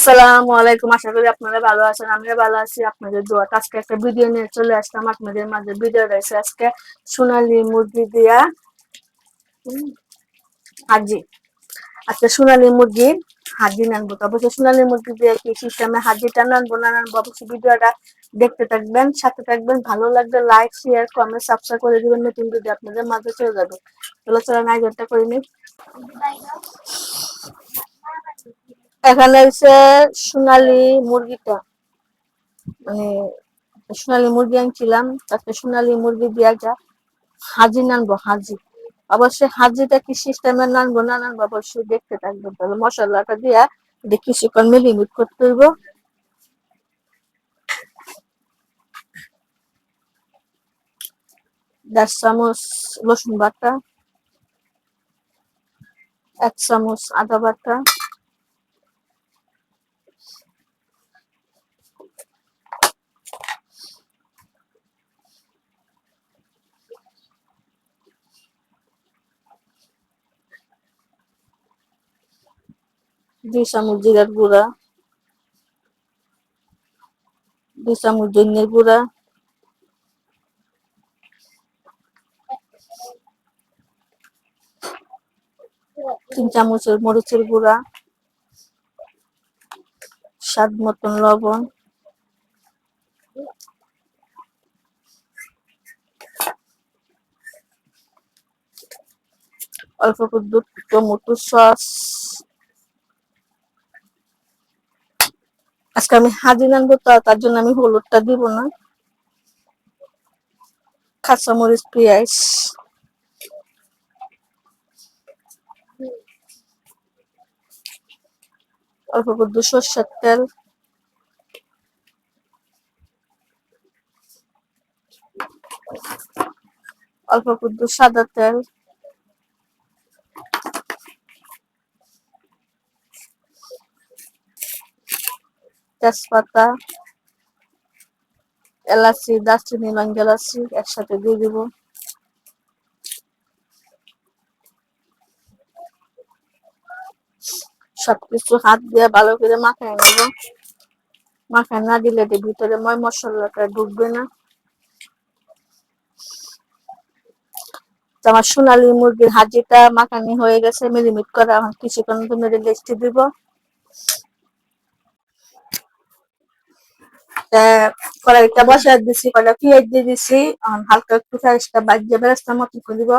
আসসালামু আলাইকুম। আশা করি আপনারা ভালো আছেন। আমিও ভালো আছি আপনাদের দোয়াতে। আজকে একটা ভিডিও নিয়ে চলে আসলাম আপনাদের মাঝে। ভিডিও রয়েছে আজকে সোনালী মুরগি দিয়া হাজি। আজকে সোনালী মুরগির হাজি নানবো। তো অবশ্যই সোনালী মুরগি দিয়ে কি সিস্টেমে হাজিটা নানবো না নানবো, অবশ্যই ভিডিওটা দেখতে থাকবেন, সাথে থাকবেন। ভালো লাগলে লাইক, শেয়ার, কমেন্ট, সাবস্ক্রাইব করে দিবেন। নতুন ভিডিও আপনাদের মাঝে চলে যাবে। চলো চলেন আয়োজনটা করে নিই। এখানে হচ্ছে সোনালী মুরগিটা, মানে সোনালী মুরগি আনছিলাম। তারপরে সোনালী মুরগি দিয়ে যা হাজি নানবো, হাজি। অবশ্যই হাজিটা কি সিস্টেমে নানবো না নানবো অবশ্যই দেখতে থাকবেন। তাহলে মশলাটা দিয়া কিছুক্ষণ মেরিনেট করতে হইব। ১.৫ চামচ রসুন বাটা, ১ চামচ আদা বাটা, ২ চামচ জিরার গুঁড়া, ২ চামচ ধনিয়ার গুঁড়া, ৩ চামচের মরিচের গুঁড়া, স্বাদ মতন লবণ, অল্প একটু টমেটো সস। আজকে আমি হাজি রানবো, তো তার জন্য আমি হলুদটা দিব না। কাঁচামরিচ, পেঁয়াজ, অল্প একটু সর্ষের তেল, অল্প একটু সাদা তেল, তেজপাতা, এলাচি, দারচিনি, লং, এলাচি একসাথে দিয়ে দিব। সবকিছু হাত দিয়ে ভালো করে মাখায় নেব। মাখায় না দিলে ভিতরে মশলাটা ঢুকবে না। আমার সোনালী মুরগির হাজিটা মাখানি হয়ে গেছে, মেরিনেট করা। এখন কিছুক্ষণ রেস্টে দিব। কড়াইটা বসায় দিছি, কড়াই পেঁয়াজ দিয়ে দিছি। হালকা একটু ফেরেস্তা বাজিয়ে বেরেস্তার মতো করে দিব।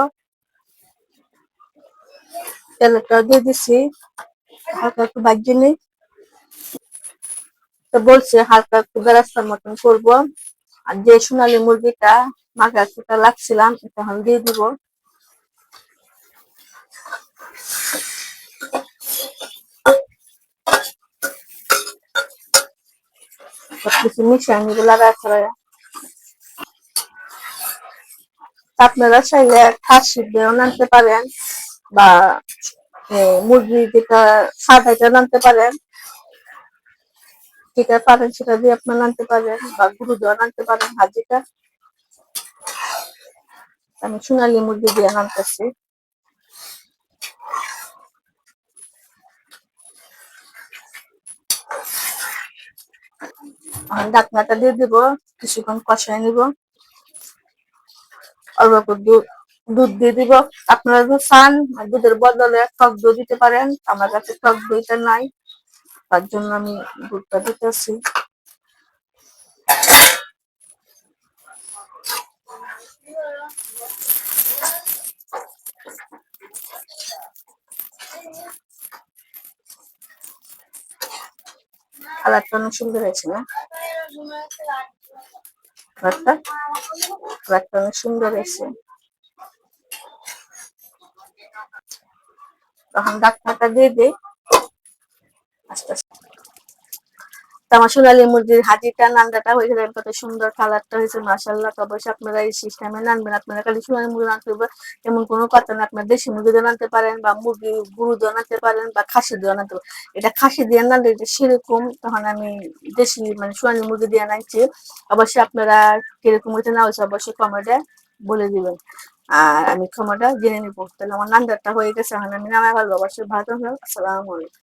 তেলটা দিয়ে দিছি, হালকা একটু বাজিয়ে নিই। তো বলছে হালকা একটু বেরেস্তার মতন করবো। আর যে সোনালী মুরগিটা মাখাটা লাগছিলাম এটা এখন দিয়ে দিব। সবকিছু মিশিয়ে নিব লাগায় ছড়ায়। আপনারা চাইলে খাসি দিয়েও নাড়তে পারেন, বা মুরগি যেটা সাদাটা নাড়তে পারেন, যেটা পারেন সেটা দিয়ে আপনার নাড়তে পারেন, বা গরু দিয়েও নাড়তে পারেন হাজিটা। আমি সোনালী মুরগি দিয়ে নাড়তেছি। ঢাকনাটা দিয়ে দিব, কিছুক্ষণ কষায় নিব। অল্প দুধ দিয়ে দিব। আপনারা যদি চান দুধের বদলে টক দই দিতে পারেন। আমার কাছে টক দইটা নাই, তার জন্য আমি দুধটা দিতেছি। কালারটা অনেক সুন্দর হয়েছে না? কালারটা অনেক সুন্দর হয়েছে। তখন ঢাকনাটা দিয়ে দিই আস্তে আস্তে। আমার সোনালী মুরগির হাজিটা নান্দাটা হয়েছে, কত সুন্দর কালারটা হয়েছে, মাশাআল্লাহ। তো অবশ্যই আপনারা এই সিস্টেমে নানবেন। আপনারা খালি সোনালী মুরগি রানতে হবে এমন কোনো কথা না। আপনার দেশি মুরগি দিয়ে রানতে পারেন, বা মুরগি গরু দিয়ে রানতে পারেন, বা খাসি দিয়ে রানতে পারেন। এটা খাসি দিয়ে রানলে এটা সেরকম, তখন আমি দেশি মানে সোনালী মুরগি দিয়ে রানছি। অবশ্যই আপনারা কিরকম হয়েছে না হয়েছে অবশ্যই কমেন্টে বলে দিবেন, আর আমি ক্ষমাটা জেনে নিবো। তাহলে আমার নান্দাটা হয়ে গেছে, এখন আমি নামাই ভালো। অবশ্যই ভালো থাকবেন। আসসালামু আলাইকুম।